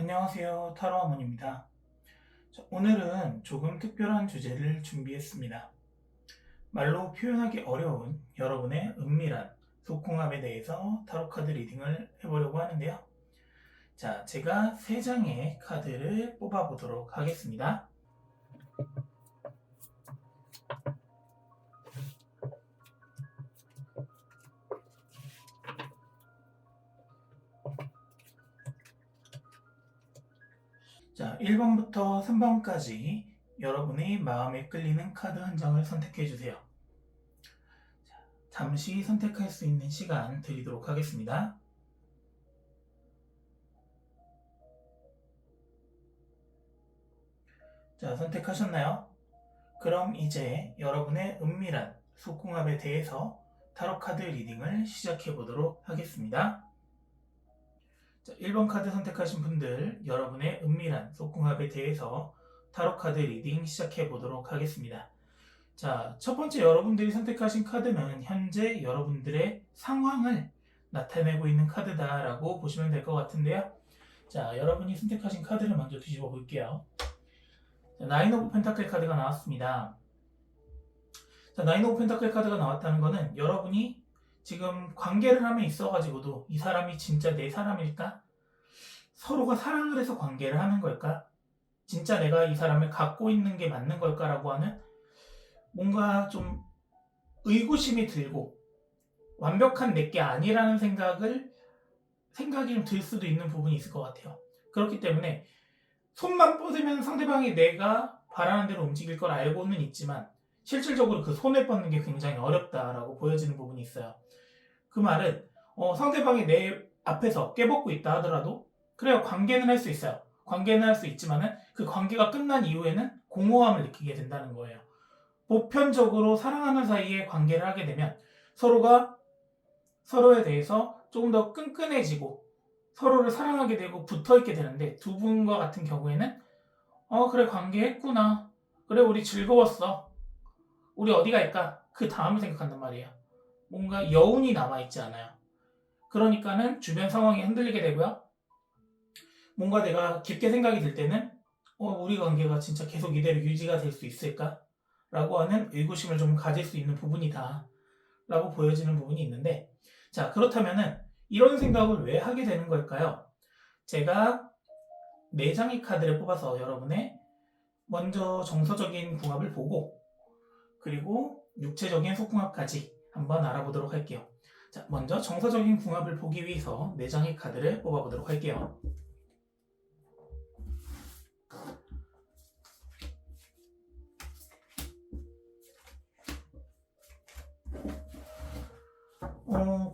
안녕하세요. 타로아몬입니다. 오늘은 조금 특별한 주제를 준비했습니다. 말로 표현하기 어려운 여러분의 은밀한 속궁합에 대해서 타로 카드 리딩을 해보려고 하는데요. 자, 제가 3장의 카드를 뽑아보도록 하겠습니다. 자, 1번부터 3번까지 여러분의 마음에 끌리는 카드 한 장을 선택해주세요. 잠시 선택할 수 있는 시간 드리도록 하겠습니다. 자, 선택하셨나요? 그럼 이제 여러분의 은밀한 속궁합에 대해서 타로 카드 리딩을 시작해 보도록 하겠습니다. 자, 1번 카드 선택하신 분들, 여러분의 은밀한 속궁합에 대해서 타로 카드 리딩 시작해 보도록 하겠습니다. 자, 첫 번째 여러분들이 선택하신 카드는 현재 여러분들의 상황을 나타내고 있는 카드다라고 보시면 될 것 같은데요. 자, 여러분이 선택하신 카드를 먼저 뒤집어 볼게요. 자, 나인 오브 펜타클 카드가 나왔습니다. 자, 나인 오브 펜타클 카드가 나왔다는 거는 여러분이 지금 관계를 함에 있어가지고도 이 사람이 진짜 내 사람일까? 서로가 사랑을 해서 관계를 하는 걸까? 진짜 내가 이 사람을 갖고 있는 게 맞는 걸까라고 하는 뭔가 좀 의구심이 들고 완벽한 내게 아니라는 생각이 좀 들 수도 있는 부분이 있을 것 같아요. 그렇기 때문에 손만 뻗으면 상대방이 내가 바라는 대로 움직일 걸 알고는 있지만 실질적으로 그 손을 뻗는 게 굉장히 어렵다라고 보여지는 부분이 있어요. 그 말은 상대방이 내 앞에서 깨벗고 있다 하더라도 그래요, 관계는 할 수 있어요. 관계는 할 수 있지만은 그 관계가 끝난 이후에는 공허함을 느끼게 된다는 거예요. 보편적으로 사랑하는 사이에 관계를 하게 되면 서로가 서로에 대해서 조금 더 끈끈해지고 서로를 사랑하게 되고 붙어있게 되는데, 두 분과 같은 경우에는 그래, 관계했구나, 그래, 우리 즐거웠어, 우리 어디 갈까, 그 다음을 생각한단 말이에요. 뭔가 여운이 남아있지 않아요. 그러니까는 주변 상황이 흔들리게 되고요. 뭔가 내가 깊게 생각이 들 때는 우리 관계가 진짜 계속 이대로 유지가 될 수 있을까? 라고 하는 의구심을 좀 가질 수 있는 부분이다 라고 보여지는 부분이 있는데, 자, 그렇다면은 이런 생각을 왜 하게 되는 걸까요? 제가 4장의 카드를 뽑아서 여러분의 먼저 정서적인 궁합을 보고 그리고 육체적인 속궁합까지 한번 알아보도록 할게요. 자, 먼저 정서적인 궁합을 보기 위해서 4장의 카드를 뽑아보도록 할게요.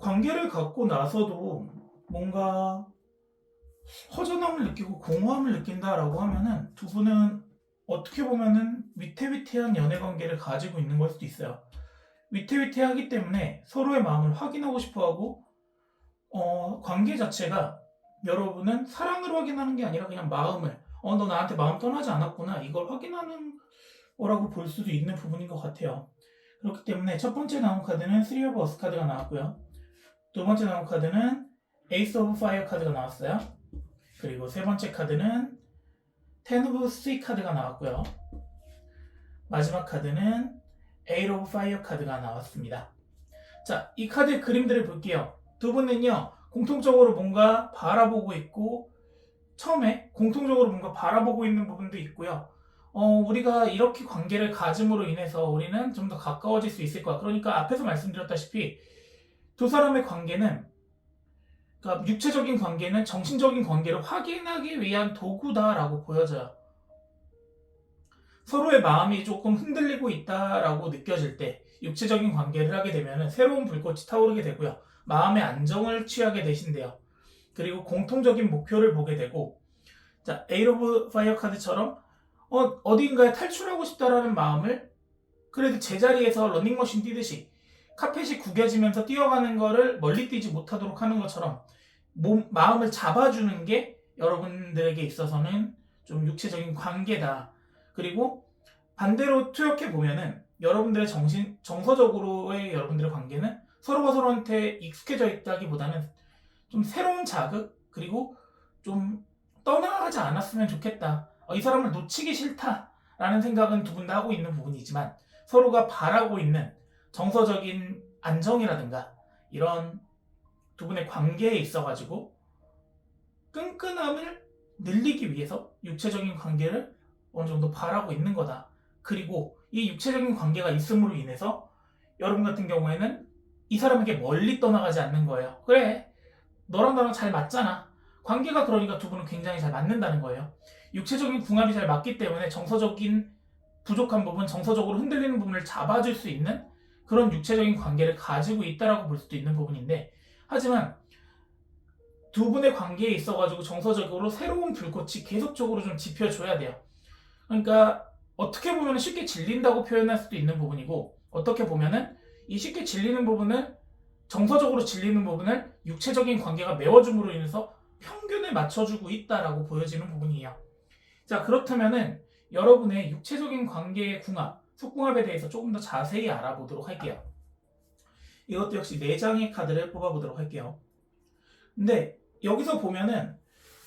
관계를 갖고 나서도 뭔가 허전함을 느끼고 공허함을 느낀다라고 하면은 두 분은 어떻게 보면은 위태위태한 연애 관계를 가지고 있는 걸 수도 있어요. 위태위태하기 때문에 서로의 마음을 확인하고 싶어하고 관계 자체가 여러분은 사랑을 확인하는 게 아니라 그냥 마음을 너 나한테 마음 떠나지 않았구나, 이걸 확인하는 거라고 볼 수도 있는 부분인 것 같아요. 그렇기 때문에 첫 번째 나온 카드는 3 of Us 카드가 나왔고요. 두 번째 나온 카드는 Ace of Fire 카드가 나왔어요. 그리고 세 번째 카드는 10 of Swords 카드가 나왔고요. 마지막 카드는 8 of Fire 카드가 나왔습니다. 자, 이 카드의 그림들을 볼게요. 두 분은요, 공통적으로 뭔가 바라보고 있고, 처음에 공통적으로 뭔가 바라보고 있는 부분도 있고요. 우리가 이렇게 관계를 가짐으로 인해서 우리는 좀 더 가까워질 수 있을 거야. 그러니까 앞에서 말씀드렸다시피 두 사람의 관계는, 그러니까 육체적인 관계는 정신적인 관계를 확인하기 위한 도구다라고 보여져요. 서로의 마음이 조금 흔들리고 있다라고 느껴질 때 육체적인 관계를 하게 되면 새로운 불꽃이 타오르게 되고요. 마음의 안정을 취하게 되신대요. 그리고 공통적인 목표를 보게 되고, 자, 에이 오브 파이어 카드처럼 어딘가에 탈출하고 싶다라는 마음을, 그래도 제자리에서 러닝머신 뛰듯이 카펫이 구겨지면서 뛰어가는 거를 멀리 뛰지 못하도록 하는 것처럼 마음을 잡아주는 게 여러분들에게 있어서는 좀 육체적인 관계다. 그리고 반대로 투영해 보면은 여러분들의 정서적으로의 여러분들의 관계는 서로가 서로한테 익숙해져 있다기보다는 좀 새로운 자극, 그리고 좀 떠나가지 않았으면 좋겠다. 이 사람을 놓치기 싫다라는 생각은 두 분 다 하고 있는 부분이지만 서로가 바라고 있는 정서적인 안정이라든가 이런 두 분의 관계에 있어가지고 끈끈함을 늘리기 위해서 육체적인 관계를 어느 정도 바라고 있는 거다. 그리고 이 육체적인 관계가 있음으로 인해서 여러분 같은 경우에는 이 사람에게 멀리 떠나가지 않는 거예요. 그래, 너랑 나랑 잘 맞잖아. 관계가 그러니까 두 분은 굉장히 잘 맞는다는 거예요. 육체적인 궁합이 잘 맞기 때문에 정서적인 부족한 부분, 정서적으로 흔들리는 부분을 잡아줄 수 있는 그런 육체적인 관계를 가지고 있다라고 볼 수도 있는 부분인데, 하지만 두 분의 관계에 있어가지고 정서적으로 새로운 불꽃이 계속적으로 좀 지펴줘야 돼요. 그러니까 어떻게 보면 쉽게 질린다고 표현할 수도 있는 부분이고, 어떻게 보면은 이 쉽게 질리는 부분을, 정서적으로 질리는 부분을 육체적인 관계가 메워줌으로 인해서 평균에 맞춰주고 있다라고 보여지는 부분이에요. 자, 그렇다면은 여러분의 육체적인 관계의 궁합, 속궁합에 대해서 조금 더 자세히 알아보도록 할게요. 이것도 역시 4장의 카드를 뽑아보도록 할게요. 근데 여기서 보면은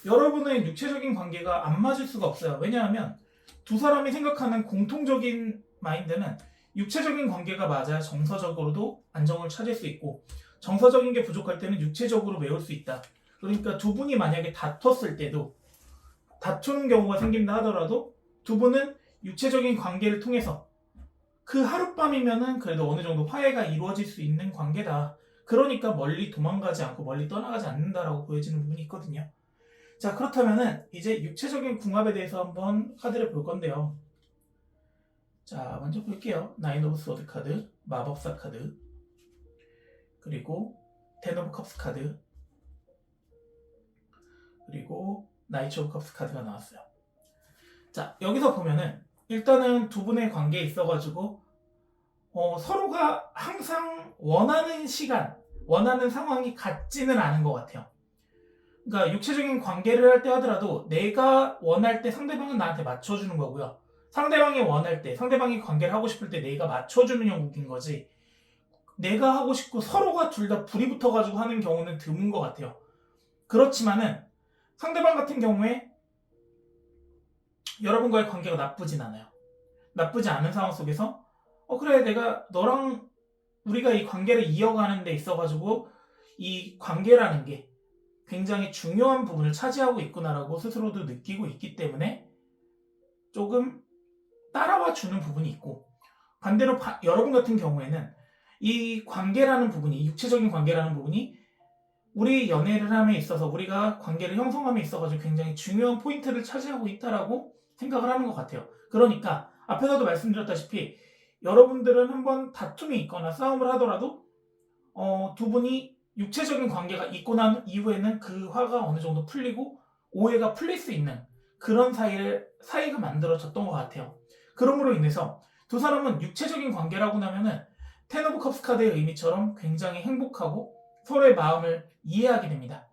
여러분의 육체적인 관계가 안 맞을 수가 없어요. 왜냐하면 두 사람이 생각하는 공통적인 마인드는 육체적인 관계가 맞아야 정서적으로도 안정을 찾을 수 있고, 정서적인 게 부족할 때는 육체적으로 메울 수 있다. 그러니까 두 분이 만약에 다퉜을 때도, 다투는 경우가 생긴다 하더라도 두 분은 육체적인 관계를 통해서 그 하룻밤이면은 그래도 어느 정도 화해가 이루어질 수 있는 관계다. 그러니까 멀리 도망가지 않고 멀리 떠나가지 않는다라고 보여지는 부분이 있거든요. 자, 그렇다면은 이제 육체적인 궁합에 대해서 한번 카드를 볼 건데요. 자, 먼저 볼게요. 나인 오브 소드 카드, 마법사 카드, 그리고 텐 오브 컵스 카드, 그리고 나이츠 오브 컵스 카드가 나왔어요. 자, 여기서 보면은 일단은 두 분의 관계에 있어가지고 서로가 항상 원하는 시간, 원하는 상황이 같지는 않은 것 같아요. 그러니까 육체적인 관계를 할 때 하더라도 내가 원할 때 상대방은 나한테 맞춰주는 거고요. 상대방이 원할 때, 상대방이 관계를 하고 싶을 때 내가 맞춰주는 형국인 거지, 내가 하고 싶고 서로가 둘 다 불이 붙어가지고 하는 경우는 드문 것 같아요. 그렇지만은 상대방 같은 경우에 여러분과의 관계가 나쁘진 않아요. 나쁘지 않은 상황 속에서 그래, 내가 너랑 우리가 이 관계를 이어가는 데 있어가지고 이 관계라는 게 굉장히 중요한 부분을 차지하고 있구나라고 스스로도 느끼고 있기 때문에 조금 따라와 주는 부분이 있고, 반대로 여러분 같은 경우에는 이 관계라는 부분이, 육체적인 관계라는 부분이 우리 연애를 함에 있어서, 우리가 관계를 형성함에 있어가지고 굉장히 중요한 포인트를 차지하고 있다라고 생각을 하는 것 같아요. 그러니까 앞에서도 말씀드렸다시피 여러분들은 한번 다툼이 있거나 싸움을 하더라도 두 분이 육체적인 관계가 있고 난 이후에는 그 화가 어느 정도 풀리고 오해가 풀릴 수 있는 그런 사이가 만들어졌던 것 같아요. 그러므로 인해서 두 사람은 육체적인 관계라고 나면은 텐 오브 컵스 카드의 의미처럼 굉장히 행복하고 서로의 마음을 이해하게 됩니다.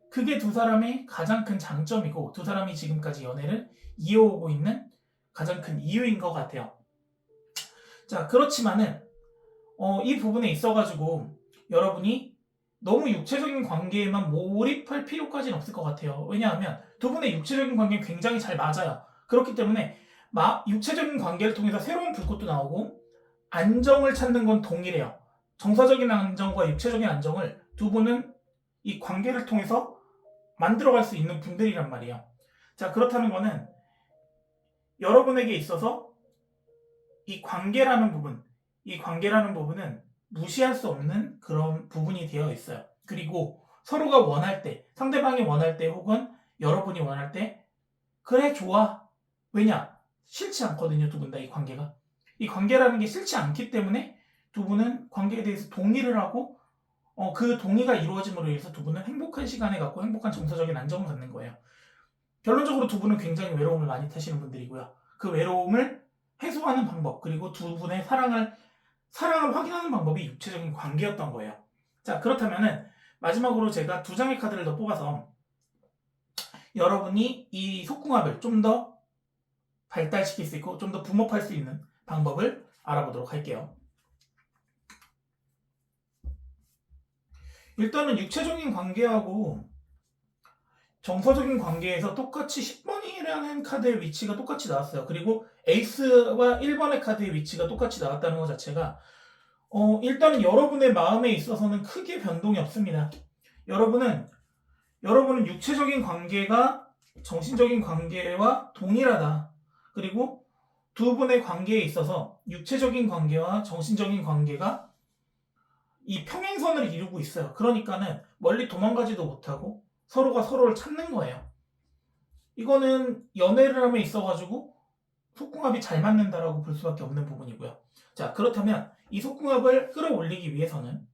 그게 두 사람의 가장 큰 장점이고 두 사람이 지금까지 연애를 이어오고 있는 가장 큰 이유인 것 같아요. 자, 그렇지만은 이 부분에 있어가지고 여러분이 너무 육체적인 관계에만 몰입할 필요까지는 없을 것 같아요. 왜냐하면 두 분의 육체적인 관계는 굉장히 잘 맞아요. 그렇기 때문에 육체적인 관계를 통해서 새로운 불꽃도 나오고 안정을 찾는 건 동일해요. 정서적인 안정과 육체적인 안정을 두 분은 이 관계를 통해서 만들어갈 수 있는 분들이란 말이에요. 자, 그렇다는 거는 여러분에게 있어서 이 관계라는 부분은 무시할 수 없는 그런 부분이 되어 있어요. 그리고 서로가 원할 때, 상대방이 원할 때, 혹은 여러분이 원할 때, 그래, 좋아. 왜냐? 싫지 않거든요, 두 분 다 이 관계가. 이 관계라는 게 싫지 않기 때문에 두 분은 관계에 대해서 동의를 하고 그 동의가 이루어짐으로 인해서 두 분은 행복한 시간을 갖고 행복한 정서적인 안정을 갖는 거예요. 결론적으로 두 분은 굉장히 외로움을 많이 타시는 분들이고요. 그 외로움을 해소하는 방법, 그리고 두 분의 사랑을 확인하는 방법이 육체적인 관계였던 거예요. 자, 그렇다면은 마지막으로 제가 2장의 카드를 더 뽑아서 여러분이 이 속궁합을 좀 더 발달시킬 수 있고 좀 더 붐업할 수 있는 방법을 알아보도록 할게요. 일단은 육체적인 관계하고 정서적인 관계에서 똑같이 10번이라는 카드의 위치가 똑같이 나왔어요. 그리고 에이스와 1번의 카드의 위치가 똑같이 나왔다는 것 자체가 일단은 여러분의 마음에 있어서는 크게 변동이 없습니다. 여러분은 육체적인 관계가 정신적인 관계와 동일하다. 그리고 두 분의 관계에 있어서 육체적인 관계와 정신적인 관계가 이 평행선을 이루고 있어요. 그러니까는 멀리 도망가지도 못하고 서로가 서로를 찾는 거예요. 이거는 연애를 함에 있어가지고 속궁합이 잘 맞는다라고 볼 수밖에 없는 부분이고요. 자, 그렇다면 이 속궁합을 끌어올리기 위해서는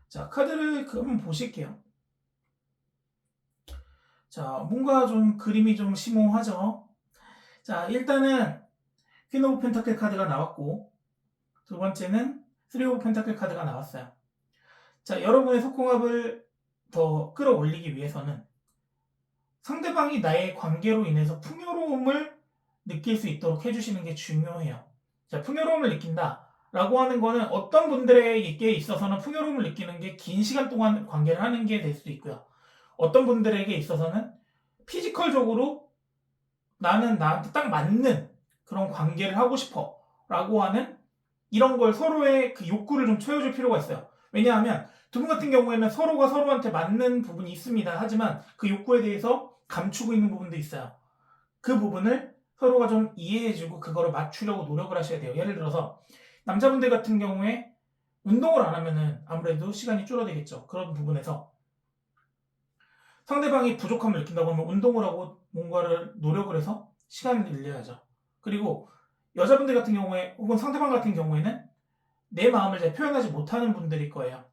자, 카드를 한번 보실게요. 자, 뭔가 좀 그림이 좀 심오하죠? 자, 일단은 퀸 오브 펜타클 카드가 나왔고 두 번째는 3 오브 펜타클 카드가 나왔어요. 자, 여러분의 속궁합을 더 끌어올리기 위해서는 상대방이 나의 관계로 인해서 풍요로움을 느낄 수 있도록 해주시는 게 중요해요. 자, 풍요로움을 느낀다 라고 하는 거는 어떤 분들에게 있어서는 풍요로움을 느끼는 게 긴 시간 동안 관계를 하는 게 될 수도 있고요. 어떤 분들에게 있어서는 피지컬적으로 나는 나한테 딱 맞는 그런 관계를 하고 싶어 라고 하는 이런 걸 서로의 그 욕구를 좀 채워줄 필요가 있어요. 왜냐하면 두 분 같은 경우에는 서로가 서로한테 맞는 부분이 있습니다. 하지만 그 욕구에 대해서 감추고 있는 부분도 있어요. 그 부분을 서로가 좀 이해해주고 그거를 맞추려고 노력을 하셔야 돼요. 예를 들어서 남자분들 같은 경우에 운동을 안 하면은 아무래도 시간이 줄어들겠죠. 그런 부분에서 상대방이 부족함을 느낀다고 하면 운동을 하고 뭔가를 노력을 해서 시간을 늘려야죠. 그리고 여자분들 같은 경우에 혹은 상대방 같은 경우에는 내 마음을 잘 표현하지 못하는 분들일 거예요.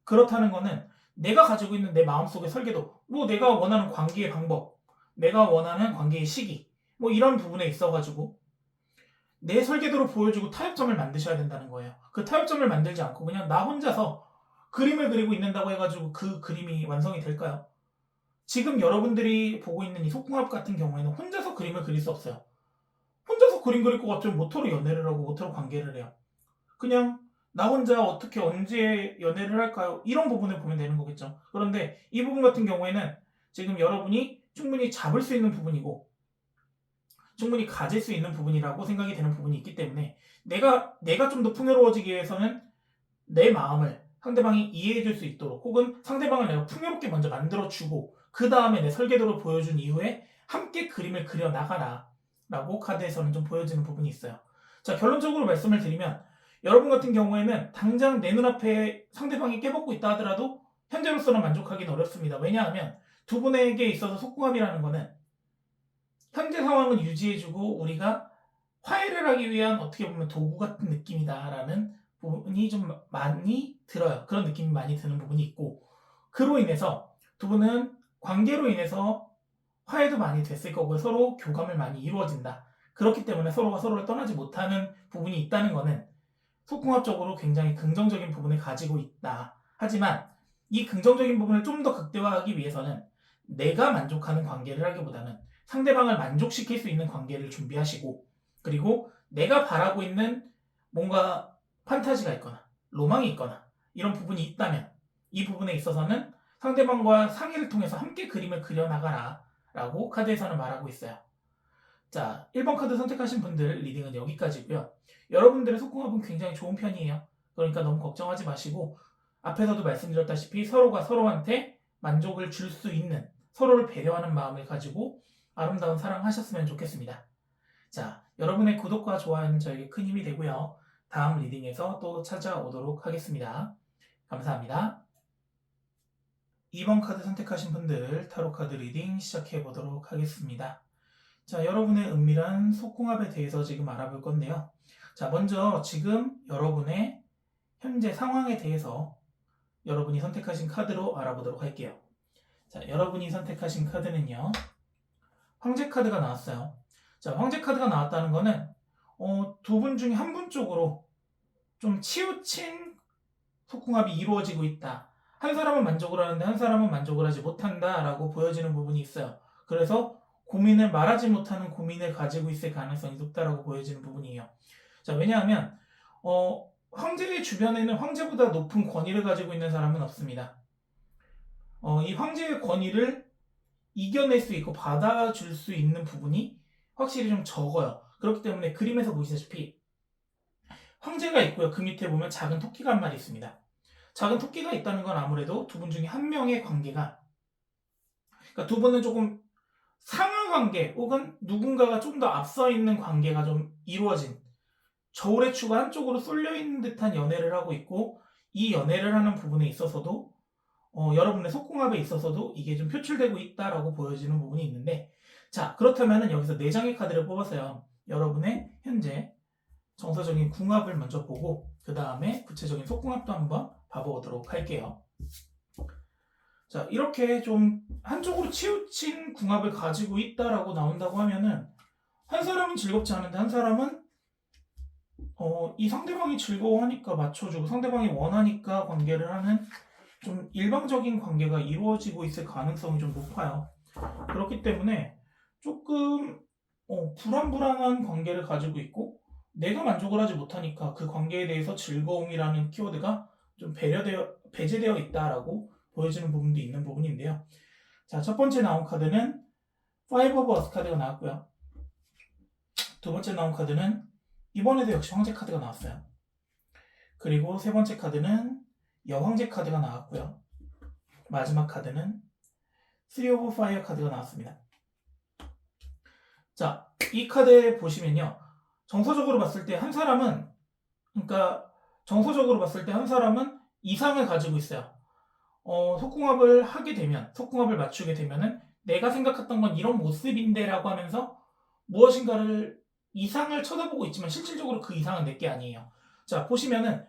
그렇다는 거는 내가 가지고 있는 내 마음속의 설계도, 뭐 내가 원하는 관계의 방법, 내가 원하는 관계의 시기, 뭐 이런 부분에 있어가지고 내 설계도로 보여주고 타협점을 만드셔야 된다는 거예요. 그 타협점을 만들지 않고 그냥 나 혼자서 그림을 그리고 있는다고 해가지고 그 그림이 완성이 될까요? 지금 여러분들이 보고 있는 이 속궁합 같은 경우에는 혼자서 그림을 그릴 수 없어요. 혼자서 그림 그릴 것 같으면 모토로 연애를 하고 모토로 관계를 해요. 그냥 나 혼자 어떻게 언제 연애를 할까요? 이런 부분을 보면 되는 거겠죠. 그런데 이 부분 같은 경우에는 지금 여러분이 충분히 잡을 수 있는 부분이고 충분히 가질 수 있는 부분이라고 생각이 되는 부분이 있기 때문에 내가 좀 더 풍요로워지기 위해서는 내 마음을 상대방이 이해해줄 수 있도록 혹은 상대방을 내가 풍요롭게 먼저 만들어주고 그 다음에 내 설계도를 보여준 이후에 함께 그림을 그려나가라 라고 카드에서는 좀 보여지는 부분이 있어요. 자, 결론적으로 말씀을 드리면 여러분 같은 경우에는 당장 내 눈앞에 상대방이 깨벗고 있다 하더라도 현재로서는 만족하기는 어렵습니다. 왜냐하면 두 분에게 있어서 속궁합이라는 거는 현재 상황을 유지해주고 우리가 화해를 하기 위한 어떻게 보면 도구 같은 느낌이다라는 부분이 좀 많이 들어요. 그런 느낌이 많이 드는 부분이 있고 그로 인해서 두 분은 관계로 인해서 화해도 많이 됐을 거고 서로 교감을 많이 이루어진다. 그렇기 때문에 서로가 서로를 떠나지 못하는 부분이 있다는 거는 속궁합적으로 굉장히 긍정적인 부분을 가지고 있다. 하지만 이 긍정적인 부분을 좀 더 극대화하기 위해서는 내가 만족하는 관계를 하기보다는 상대방을 만족시킬 수 있는 관계를 준비하시고 그리고 내가 바라고 있는 뭔가 판타지가 있거나 로망이 있거나 이런 부분이 있다면 이 부분에 있어서는 상대방과 상의를 통해서 함께 그림을 그려나가라 라고 카드에서는 말하고 있어요. 자, 1번 카드 선택하신 분들 리딩은 여기까지고요. 여러분들의 속궁합은 굉장히 좋은 편이에요. 그러니까 너무 걱정하지 마시고 앞에서도 말씀드렸다시피 서로가 서로한테 만족을 줄 수 있는 서로를 배려하는 마음을 가지고 아름다운 사랑하셨으면 좋겠습니다. 자, 여러분의 구독과 좋아요는 저에게 큰 힘이 되고요. 다음 리딩에서 또 찾아오도록 하겠습니다. 감사합니다. 2번 카드 선택하신 분들 타로 카드 리딩 시작해 보도록 하겠습니다. 자, 여러분의 은밀한 속궁합에 대해서 지금 알아볼 건데요. 자, 먼저 지금 여러분의 현재 상황에 대해서 여러분이 선택하신 카드로 알아보도록 할게요. 자, 여러분이 선택하신 카드는요. 황제 카드가 나왔어요. 자, 황제 카드가 나왔다는 거는 두 분 중에 한 분 쪽으로 좀 치우친 속궁합이 이루어지고 있다. 한 사람은 만족을 하는데 한 사람은 만족을 하지 못한다라고 보여지는 부분이 있어요. 그래서 고민을 말하지 못하는 고민을 가지고 있을 가능성이 높다라고 보여지는 부분이에요. 자, 왜냐하면 황제의 주변에는 황제보다 높은 권위를 가지고 있는 사람은 없습니다. 이 황제의 권위를 이겨낼 수 있고 받아줄 수 있는 부분이 확실히 좀 적어요. 그렇기 때문에 그림에서 보시다시피 황제가 있고요. 그 밑에 보면 작은 토끼가 한 마리 있습니다. 작은 토끼가 있다는 건 아무래도 두 분 중에 한 명의 관계가, 그러니까 두 분은 조금 상하 관계 혹은 누군가가 좀 더 앞서 있는 관계가 좀 이루어진, 저울의 추가 한쪽으로 쏠려 있는 듯한 연애를 하고 있고, 이 연애를 하는 부분에 있어서도 여러분의 속궁합에 있어서도 이게 좀 표출되고 있다라고 보여지는 부분이 있는데, 자, 그렇다면 여기서 4장의 카드를 뽑아서요, 여러분의 현재 정서적인 궁합을 먼저 보고 그 다음에 구체적인 속궁합도 한번 봐보도록 할게요. 자, 이렇게 좀 한쪽으로 치우친 궁합을 가지고 있다라고 나온다고 하면은, 한 사람은 즐겁지 않은데 한 사람은 이 상대방이 즐거워하니까 맞춰주고 상대방이 원하니까 관계를 하는 좀 일방적인 관계가 이루어지고 있을 가능성이 좀 높아요. 그렇기 때문에 조금 불안불안한 관계를 가지고 있고, 내가 만족을 하지 못하니까 그 관계에 대해서 즐거움이라는 키워드가 좀 배제되어 있다라고 보여지는 부분도 있는 부분인데요. 자, 첫 번째 나온 카드는 Five of Wands 카드가 나왔고요. 두 번째 나온 카드는 이번에도 역시 황제 카드가 나왔어요. 그리고 세 번째 카드는 여황제 카드가 나왔고요. 마지막 카드는 Three of Fire 카드가 나왔습니다. 자, 이 카드 보시면요, 정서적으로 봤을 때 한 사람은, 정서적으로 봤을 때 한 사람은 이상을 가지고 있어요. 속궁합을 하게 되면, 속궁합을 맞추게 되면은 내가 생각했던 건 이런 모습인데 라고 하면서 무엇인가를, 이상을 쳐다보고 있지만 실질적으로 그 이상은 내게 아니에요. 자, 보시면은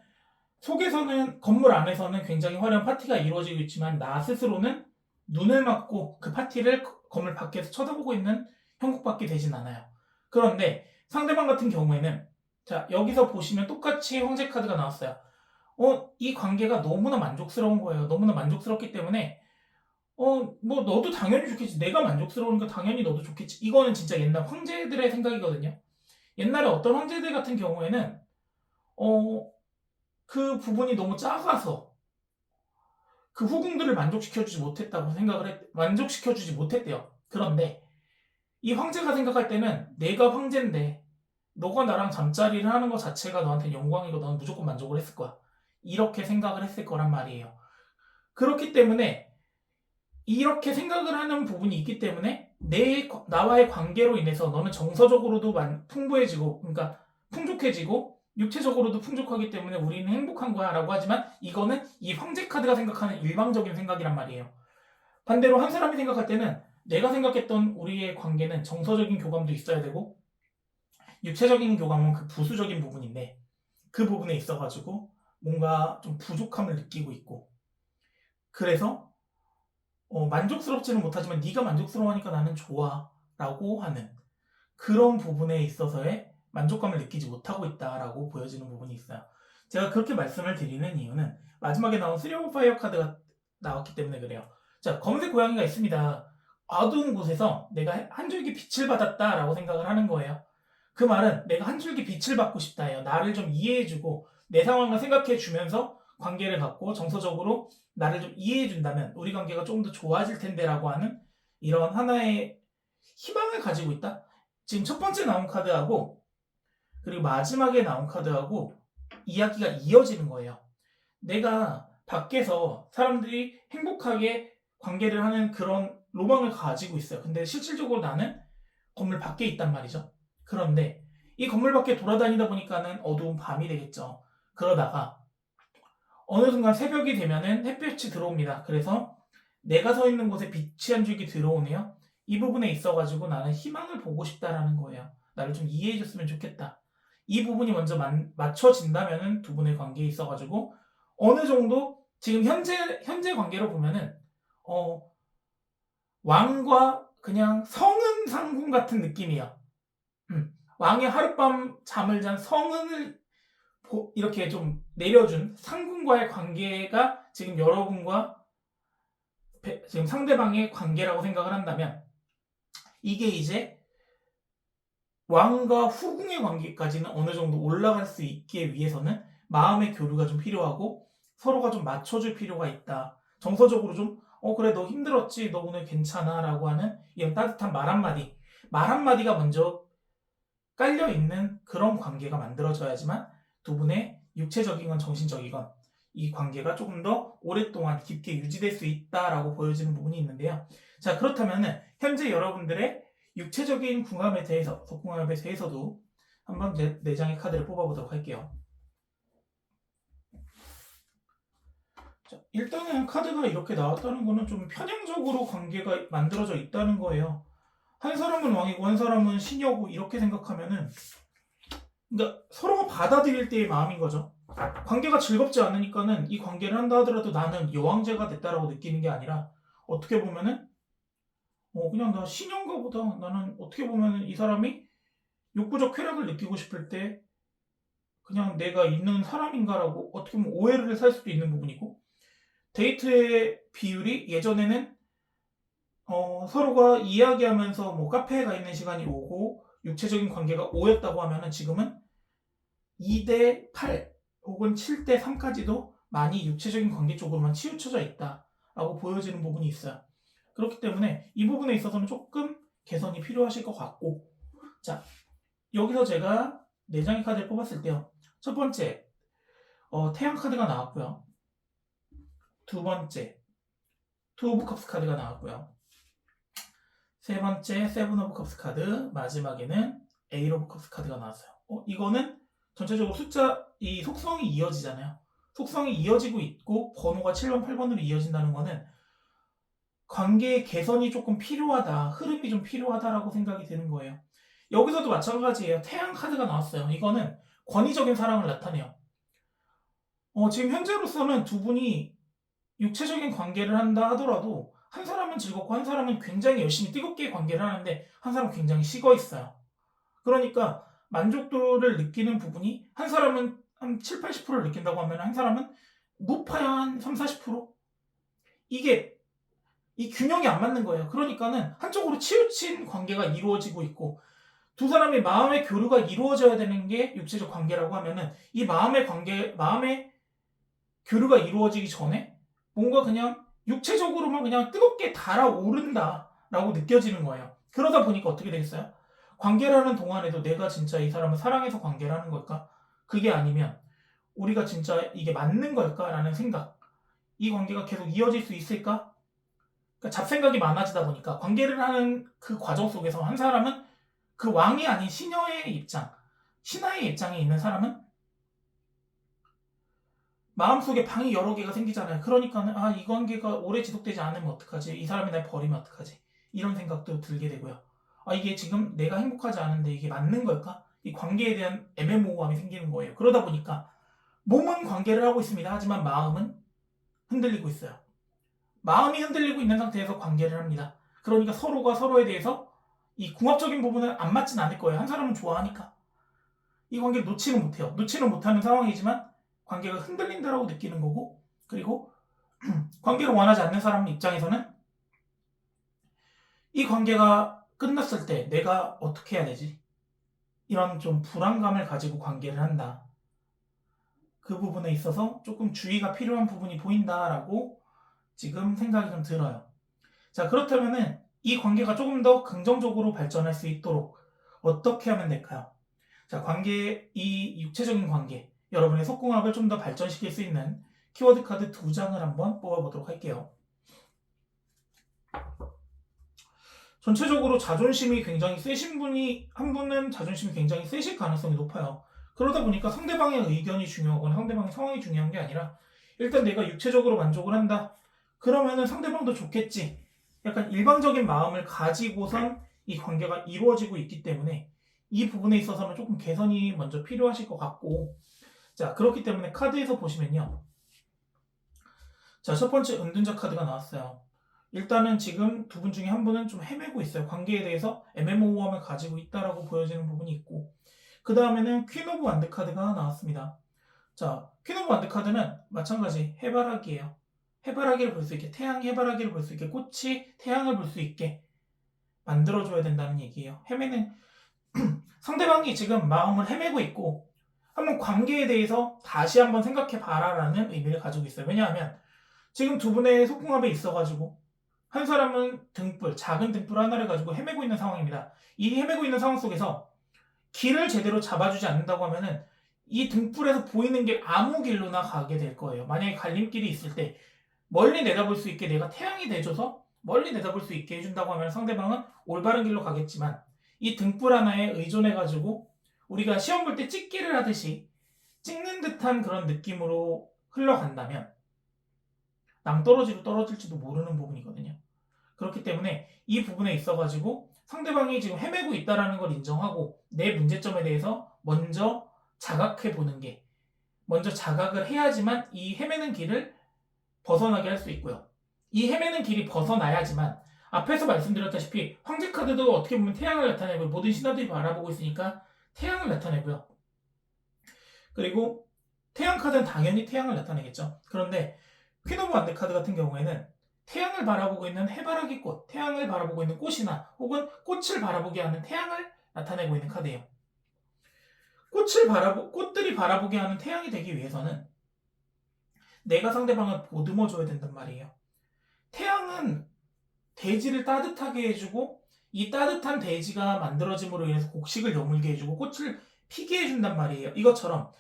속에서는, 건물 안에서는 굉장히 화려한 파티가 이루어지고 있지만 나 스스로는 눈을 막고 그 파티를 건물 밖에서 쳐다보고 있는 형국밖에 되진 않아요. 그런데 상대방 같은 경우에는, 자, 여기서 보시면 똑같이 황제 카드가 나왔어요. 이 관계가 너무나 만족스러운 거예요. 너무나 만족스럽기 때문에 뭐 너도 당연히 좋겠지. 내가 만족스러우니까 당연히 너도 좋겠지. 이거는 진짜 옛날 황제들의 생각이거든요. 옛날에 어떤 황제들 같은 경우에는 그 부분이 너무 작아서 그 후궁들을 만족시켜주지 못했대요. 그런데 이 황제가 생각할 때는 내가 황제인데 너가 나랑 잠자리를 하는 것 자체가 너한테 영광이고 너는 무조건 만족을 했을 거야. 이렇게 생각을 했을 거란 말이에요. 그렇기 때문에 이렇게 생각을 하는 부분이 있기 때문에 나와의 관계로 인해서 너는 정서적으로도 풍부해지고, 그러니까 풍족해지고 육체적으로도 풍족하기 때문에 우리는 행복한 거야 라고 하지만, 이거는 이 황제 카드가 생각하는 일방적인 생각이란 말이에요. 반대로 한 사람이 생각할 때는 내가 생각했던 우리의 관계는 정서적인 교감도 있어야 되고 육체적인 교감은 그 부수적인 부분인데, 그 부분에 있어가지고 뭔가 좀 부족함을 느끼고 있고, 그래서 만족스럽지는 못하지만 네가 만족스러워하니까 나는 좋아 라고 하는 그런 부분에 있어서의 만족감을 느끼지 못하고 있다라고 보여지는 부분이 있어요. 제가 그렇게 말씀을 드리는 이유는 마지막에 나온 쓰리 오브 파이어 카드가 나왔기 때문에 그래요. 자, 검은색 고양이가 있습니다. 어두운 곳에서 내가 한 줄기 빛을 받았다라고 생각을 하는 거예요. 그 말은 내가 한 줄기 빛을 받고 싶다예요. 나를 좀 이해해주고 내 상황을 생각해주면서 관계를 갖고 정서적으로 나를 좀 이해해준다면 우리 관계가 조금 더 좋아질 텐데라고 하는 이런 하나의 희망을 가지고 있다. 지금 첫 번째 나온 카드하고 그리고 마지막에 나온 카드하고 이야기가 이어지는 거예요. 내가 밖에서 사람들이 행복하게 관계를 하는 그런 로망을 가지고 있어요. 근데 실질적으로 나는 건물 밖에 있단 말이죠. 그런데 이 건물 밖에 돌아다니다 보니까는 어두운 밤이 되겠죠. 그러다가 어느 순간 새벽이 되면은 햇볕이 들어옵니다. 그래서 내가 서 있는 곳에 빛이 한 줄기 들어오네요. 이 부분에 있어가지고 나는 희망을 보고 싶다라는 거예요. 나를 좀 이해해줬으면 좋겠다. 이 부분이 먼저 맞춰진다면은 두 분의 관계에 있어가지고 어느 정도 지금 현재 관계로 보면은 왕과 그냥 성은 상궁 같은 느낌이야. 왕이 하룻밤 잠을 잔 성은을 이렇게 좀 내려준 상궁과의 관계가 지금 여러분과 지금 상대방의 관계라고 생각을 한다면, 이게 이제 왕과 후궁의 관계까지는 어느 정도 올라갈 수 있기 위해서는 마음의 교류가 좀 필요하고 서로가 좀 맞춰줄 필요가 있다. 정서적으로 좀 그래, 너 힘들었지? 너 오늘 괜찮아? 라고 하는 이런 따뜻한 말 한마디가 먼저 깔려있는 그런 관계가 만들어져야지만 두 분의 육체적이건 정신적이건 이 관계가 조금 더 오랫동안 깊게 유지될 수 있다라고 보여지는 부분이 있는데요. 자, 그렇다면 현재 여러분들의 육체적인 궁합에 대해서, 속궁합에 대해서도 한번 4장의 카드를 뽑아보도록 할게요. 자, 일단은 카드가 이렇게 나왔다는 거는 좀 편향적으로 관계가 만들어져 있다는 거예요. 한 사람은 왕이고 한 사람은 신여고 이렇게 생각하면은, 그러니까 서로가 받아들일 때의 마음인 거죠. 관계가 즐겁지 않으니까는 이 관계를 한다 하더라도 나는 여왕제가 됐다라고 느끼는 게 아니라, 어떻게 보면은 그냥 나 신여인가 보다. 나는 어떻게 보면은 이 사람이 욕구적 쾌락을 느끼고 싶을 때 그냥 내가 있는 사람인가라고 어떻게 보면 오해를 살 수도 있는 부분이고, 데이트의 비율이 예전에는 서로가 이야기하면서 뭐 카페에 가 있는 시간이 오고 육체적인 관계가 5였다고 하면은 지금은 2대 8 혹은 7대 3까지도 많이 육체적인 관계 쪽으로만 치우쳐져 있다라고 보여지는 부분이 있어요. 그렇기 때문에 이 부분에 있어서는 조금 개선이 필요하실 것 같고, 자, 여기서 제가 4장의 카드를 뽑았을 때요. 첫 번째, 태양 카드가 나왔고요. 두 번째, 투 오브 컵스 카드가 나왔고요. 세 번째, 세븐 오브 컵스 카드, 마지막에는 에잇 오브 컵스 카드가 나왔어요. 이거는 전체적으로 이 속성이 이어지잖아요. 속성이 이어지고 있고 번호가 7번, 8번으로 이어진다는 거는 관계의 개선이 조금 필요하다, 흐름이 좀 필요하다라고 생각이 드는 거예요. 여기서도 마찬가지예요. 태양 카드가 나왔어요. 이거는 권위적인 사랑을 나타내요. 지금 현재로서는 두 분이 육체적인 관계를 한다 하더라도 한 사람은 즐겁고 한 사람은 굉장히 열심히 뜨겁게 관계를 하는데 한 사람은 굉장히 식어 있어요. 그러니까 만족도를 느끼는 부분이 한 사람은 한 7, 80%를 느낀다고 하면 한 사람은 높아야 한 3, 40%? 이게 이 균형이 안 맞는 거예요. 그러니까는 한쪽으로 치우친 관계가 이루어지고 있고, 두 사람의 마음의 교류가 이루어져야 되는 게 육체적 관계라고 하면은 이 마음의 교류가 이루어지기 전에 뭔가 그냥 육체적으로만 그냥 뜨겁게 달아오른다라고 느껴지는 거예요. 그러다 보니까 어떻게 되겠어요? 관계를 하는 동안에도 내가 진짜 이 사람을 사랑해서 관계를 하는 걸까? 그게 아니면 우리가 진짜 이게 맞는 걸까라는 생각, 이 관계가 계속 이어질 수 있을까? 그러니까 잡생각이 많아지다 보니까 관계를 하는 그 과정 속에서 한 사람은 그 왕이 아닌 신하의 입장에 있는 사람은 마음속에 방이 여러 개가 생기잖아요. 그러니까는 이 관계가 오래 지속되지 않으면 어떡하지? 이 사람이 날 버리면 어떡하지? 이런 생각도 들게 되고요. 이게 지금 내가 행복하지 않은데 이게 맞는 걸까? 이 관계에 대한 애매모호함이 생기는 거예요. 그러다 보니까 몸은 관계를 하고 있습니다. 하지만 마음은 흔들리고 있어요. 마음이 흔들리고 있는 상태에서 관계를 합니다. 그러니까 서로가 서로에 대해서 이 궁합적인 부분은 안 맞진 않을 거예요. 한 사람은 좋아하니까. 이 관계를 놓지는 못해요. 놓지는 못하는 상황이지만 관계가 흔들린다라고 느끼는 거고, 그리고 관계를 원하지 않는 사람 입장에서는 이 관계가 끝났을 때 내가 어떻게 해야 되지? 이런 좀 불안감을 가지고 관계를 한다. 그 부분에 있어서 조금 주의가 필요한 부분이 보인다라고 지금 생각이 좀 들어요. 자, 그렇다면은 이 관계가 조금 더 긍정적으로 발전할 수 있도록 어떻게 하면 될까요? 자, 이 육체적인 관계, 여러분의 속궁합을 좀 더 발전시킬 수 있는 키워드 카드 2장을 한번 뽑아보도록 할게요. 전체적으로 자존심이 굉장히 세신 분이, 한 분은 자존심이 굉장히 세실 가능성이 높아요. 그러다 보니까 상대방의 의견이 중요하거나 상대방의 상황이 중요한 게 아니라 일단 내가 육체적으로 만족을 한다. 그러면은 상대방도 좋겠지. 약간 일방적인 마음을 가지고선 이 관계가 이루어지고 있기 때문에 이 부분에 있어서는 조금 개선이 먼저 필요하실 것 같고, 자, 그렇기 때문에 카드에서 보시면요. 자, 첫 번째 은둔자 카드가 나왔어요. 일단은 지금 두 분 중에 한 분은 좀 헤매고 있어요. 관계에 대해서 애매모호함을 가지고 있다라고 보여지는 부분이 있고, 그 다음에는 퀸 오브 완드 카드가 나왔습니다. 자, 퀸 오브 완드 카드는 마찬가지 해바라기예요. 해바라기를 볼 수 있게, 태양 해바라기를 볼 수 있게, 꽃이 태양을 볼 수 있게 만들어줘야 된다는 얘기예요. 상대방이 지금 마음을 헤매고 있고 한번 관계에 대해서 다시 한번 생각해 봐라라는 의미를 가지고 있어요. 왜냐하면 지금 두 분의 속궁합에 있어가지고 한 사람은 등불, 작은 등불 하나를 가지고 헤매고 있는 상황입니다. 이 헤매고 있는 상황 속에서 길을 제대로 잡아주지 않는다고 하면은 이 등불에서 보이는 길 아무 길로나 가게 될 거예요. 만약에 갈림길이 있을 때 멀리 내다볼 수 있게 내가 태양이 돼줘서 멀리 내다볼 수 있게 해준다고 하면 상대방은 올바른 길로 가겠지만 이 등불 하나에 의존해가지고 우리가 시험 볼 때 찍기를 하듯이 찍는 듯한 그런 느낌으로 흘러간다면 낭떠러지로 떨어질지도 모르는 부분이거든요. 그렇기 때문에 이 부분에 있어가지고 상대방이 지금 헤매고 있다는 걸 인정하고 내 문제점에 대해서 먼저 자각해보는 게, 먼저 자각을 해야지만 이 헤매는 길을 벗어나게 할 수 있고요. 이 헤매는 길이 벗어나야지만 앞에서 말씀드렸다시피 황제 카드도 어떻게 보면 태양을 나타내고 모든 신하들이 바라보고 있으니까 태양을 나타내고요. 그리고 태양 카드는 당연히 태양을 나타내겠죠. 그런데 퀸 오브 완드 카드 같은 경우에는 태양을 바라보고 있는 해바라기 꽃, 태양을 바라보고 있는 꽃이나 혹은 꽃을 바라보게 하는 태양을 나타내고 있는 카드예요. 꽃들이 바라보게 하는 태양이 되기 위해서는 내가 상대방을 보듬어 줘야 된단 말이에요. 태양은 대지를 따뜻하게 해주고 이 따뜻한 대지가 만들어짐으로 인해서 곡식을 여물게 해주고 꽃을 피게 해준단 말이에요. 이것처럼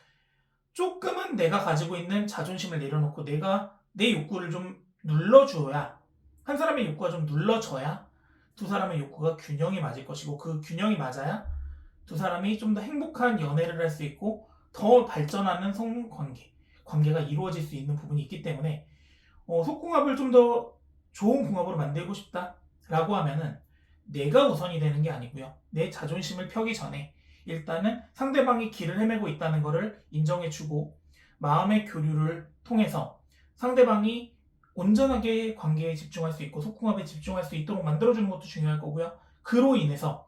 조금은 내가 가지고 있는 자존심을 내려놓고 내가 내 욕구를 좀 눌러줘야, 한 사람의 욕구가 좀 눌러져야 두 사람의 욕구가 균형이 맞을 것이고 그 균형이 맞아야 두 사람이 좀 더 행복한 연애를 할 수 있고 더 발전하는 관계가 이루어질 수 있는 부분이 있기 때문에 속궁합을 좀 더 좋은 궁합으로 만들고 싶다라고 하면은 내가 우선이 되는 게 아니고요. 내 자존심을 펴기 전에 일단은 상대방이 길을 헤매고 있다는 것을 인정해주고 마음의 교류를 통해서 상대방이 온전하게 관계에 집중할 수 있고 속궁합에 집중할 수 있도록 만들어주는 것도 중요할 거고요. 그로 인해서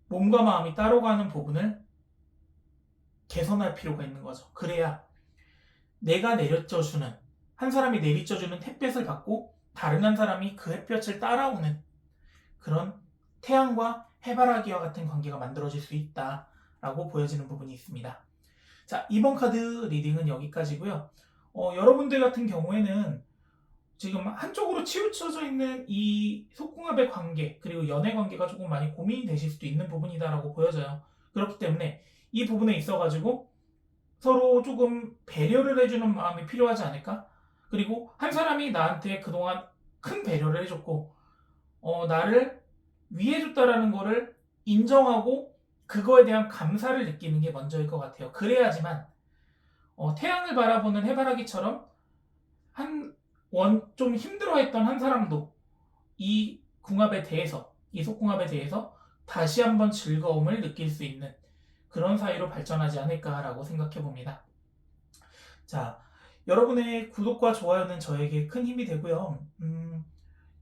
몸과 마음이 따로 가는 부분을 개선할 필요가 있는 거죠. 그래야 내가 내려쳐주는, 한 사람이 내리쳐주는 햇볕을 받고 다른 한 사람이 그 햇볕을 따라오는 그런 태양과 해바라기와 같은 관계가 만들어질 수 있다라고 보여지는 부분이 있습니다. 자, 이번 카드 리딩은 여기까지고요. 여러분들 같은 경우에는 지금 한쪽으로 치우쳐져 있는 이 속궁합의 관계 그리고 연애 관계가 조금 많이 고민이 되실 수도 있는 부분이다라고 보여져요. 그렇기 때문에 이 부분에 있어가지고 서로 조금 배려를 해주는 마음이 필요하지 않을까? 그리고 한 사람이 나한테 그동안 큰 배려를 해줬고 나를 위해줬다라는 거를 인정하고 그거에 대한 감사를 느끼는 게 먼저일 것 같아요. 그래야지만 태양을 바라보는 해바라기처럼 좀 힘들어했던 한 사람도 이 궁합에 대해서, 이 속궁합에 대해서 다시 한번 즐거움을 느낄 수 있는 그런 사이로 발전하지 않을까라고 생각해 봅니다. 자, 여러분의 구독과 좋아요는 저에게 큰 힘이 되고요.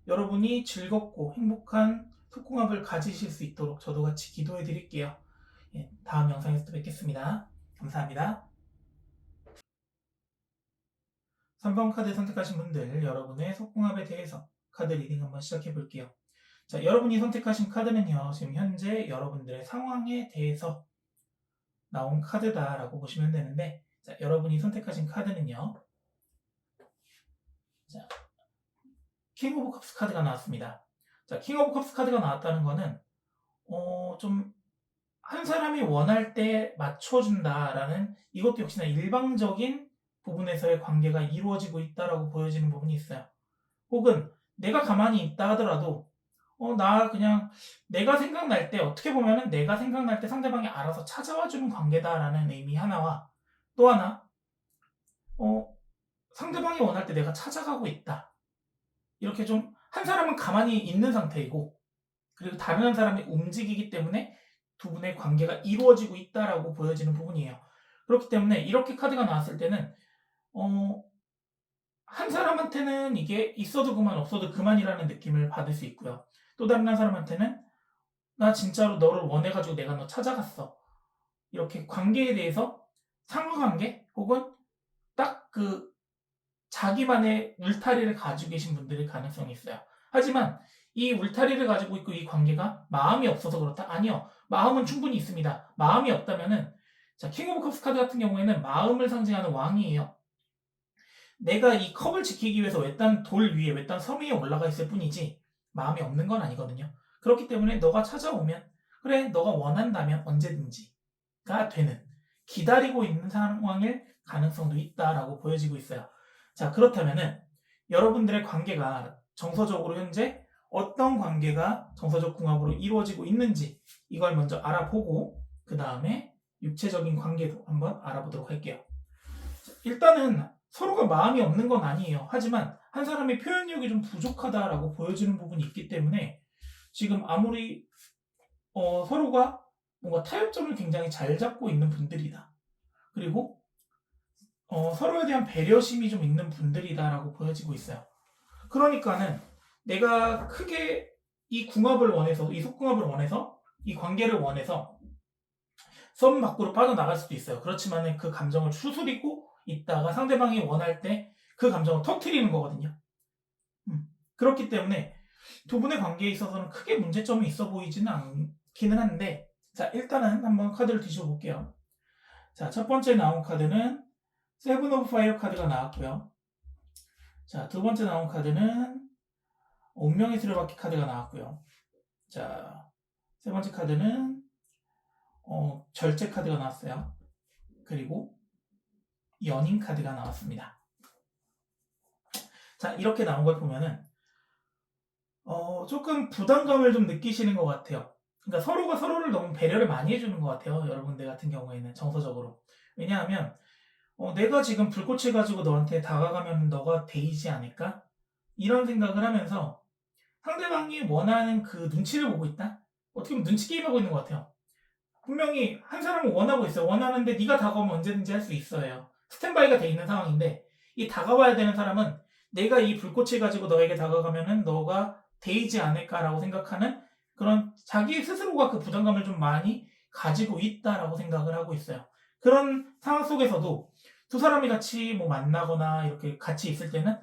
여러분이 즐겁고 행복한 속궁합을 가지실 수 있도록 저도 같이 기도해 드릴게요. 예, 다음 영상에서 또 뵙겠습니다. 감사합니다. 3번 카드 선택하신 분들, 여러분의 속궁합에 대해서 카드 리딩 한번 시작해 볼게요. 자, 여러분이 선택하신 카드는요, 지금 현재 여러분들의 상황에 대해서 나온 카드다라고 보시면 되는데, 자, 여러분이 선택하신 카드는요, 자, 킹 오브 컵스 카드가 나왔습니다. 자, 킹 오브 컵스 카드가 나왔다는 거는 좀 한 사람이 원할 때 맞춰준다라는, 이것도 역시나 일방적인 부분에서의 관계가 이루어지고 있다라고 보여지는 부분이 있어요. 혹은 내가 가만히 있다 하더라도 나 그냥 내가 생각날 때, 어떻게 보면은 내가 생각날 때 상대방이 알아서 찾아와주는 관계다라는 의미 하나와, 또 하나 상대방이 원할 때 내가 찾아가고 있다, 이렇게 좀 한 사람은 가만히 있는 상태이고 그리고 다른 한 사람이 움직이기 때문에 두 분의 관계가 이루어지고 있다라고 보여지는 부분이에요. 그렇기 때문에 이렇게 카드가 나왔을 때는 한 사람한테는 이게 있어도 그만 없어도 그만이라는 느낌을 받을 수 있고요. 또 다른 한 사람한테는 나 진짜로 너를 원해가지고 내가 너 찾아갔어, 이렇게 관계에 대해서 상호관계 혹은 딱 그 자기만의 울타리를 가지고 계신 분들일 가능성이 있어요. 하지만 이 울타리를 가지고 있고 이 관계가 마음이 없어서 그렇다? 아니요. 마음은 충분히 있습니다. 마음이 없다면은, 자, 킹 오브 컵스 카드 같은 경우에는 마음을 상징하는 왕이에요. 내가 이 컵을 지키기 위해서 외딴 돌 위에, 외딴 섬 위에 올라가 있을 뿐이지 마음이 없는 건 아니거든요. 그렇기 때문에 너가 찾아오면, 그래, 너가 원한다면 언제든지가 되는, 기다리고 있는 상황일 가능성도 있다라고 보여지고 있어요. 자, 그렇다면은 여러분들의 관계가 정서적으로 현재 어떤 관계가 정서적 궁합으로 이루어지고 있는지 이걸 먼저 알아보고 그 다음에 육체적인 관계도 한번 알아보도록 할게요. 일단은 서로가 마음이 없는 건 아니에요. 하지만 한 사람이 표현력이 좀 부족하다라고 보여지는 부분이 있기 때문에 지금 아무리 서로가 뭔가 타협점을 굉장히 잘 잡고 있는 분들이다. 그리고 서로에 대한 배려심이 좀 있는 분들이다라고 보여지고 있어요. 그러니까는 내가 크게 이 궁합을 원해서, 이 속궁합을 원해서, 이 관계를 원해서 썸 밖으로 빠져나갈 수도 있어요. 그렇지만은 그 감정을 추스리고 있다가 상대방이 원할 때 그 감정을 터뜨리는 거거든요. 그렇기 때문에 두 분의 관계에 있어서는 크게 문제점이 있어 보이지는 않기는 한데, 자, 일단은 한번 카드를 뒤집어 볼게요. 자, 첫 번째 나온 카드는 세븐 오브 파이어 카드가 나왔고요. 자, 두 번째 나온 카드는 운명의 수레바퀴 카드가 나왔고요. 자, 세 번째 카드는 절제 카드가 나왔어요. 그리고 연인 카드가 나왔습니다. 자, 이렇게 나온 걸 보면은 조금 부담감을 좀 느끼시는 것 같아요. 그러니까 서로가 서로를 너무 배려를 많이 해주는 것 같아요. 여러분들 같은 경우에는 정서적으로. 왜냐하면 내가 지금 불꽃을 가지고 너한테 다가가면 너가 데이지 않을까? 이런 생각을 하면서 상대방이 원하는 그 눈치를 보고 있다? 어떻게 보면 눈치 게임하고 있는 것 같아요. 분명히 한 사람은 원하고 있어요. 원하는데 네가 다가오면 언제든지 할 수 있어요. 스탠바이가 돼 있는 상황인데 이 다가와야 되는 사람은 내가 이 불꽃을 가지고 너에게 다가가면은 너가 데이지 않을까라고 생각하는 그런 자기 스스로가 그 부담감을 좀 많이 가지고 있다라고 생각을 하고 있어요. 그런 상황 속에서도 두 사람이 같이 뭐 만나거나 이렇게 같이 있을 때는